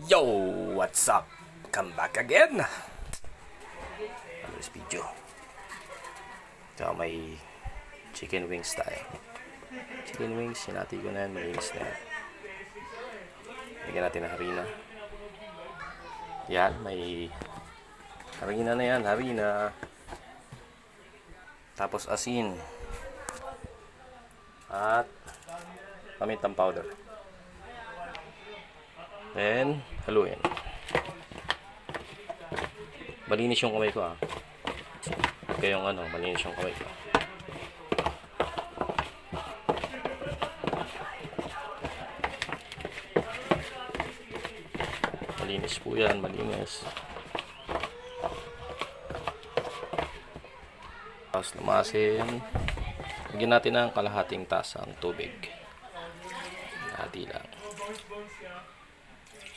Yo! What's up? Come back again! This video. Ito may chicken wings tayo. Chicken wings, sinati ko na yan, malinis na yan. Lagyan natin ng harina. Yan, may harina na yan, harina. Tapos asin. At pamintang powder. Then, haluin. Malinis yung kamay ko Kaya yung malinis yung kamay ko. Malinis po yan, malinis. Tapos lumasin. Lagyan natin ng kalahating tasang tubig. Hati lang.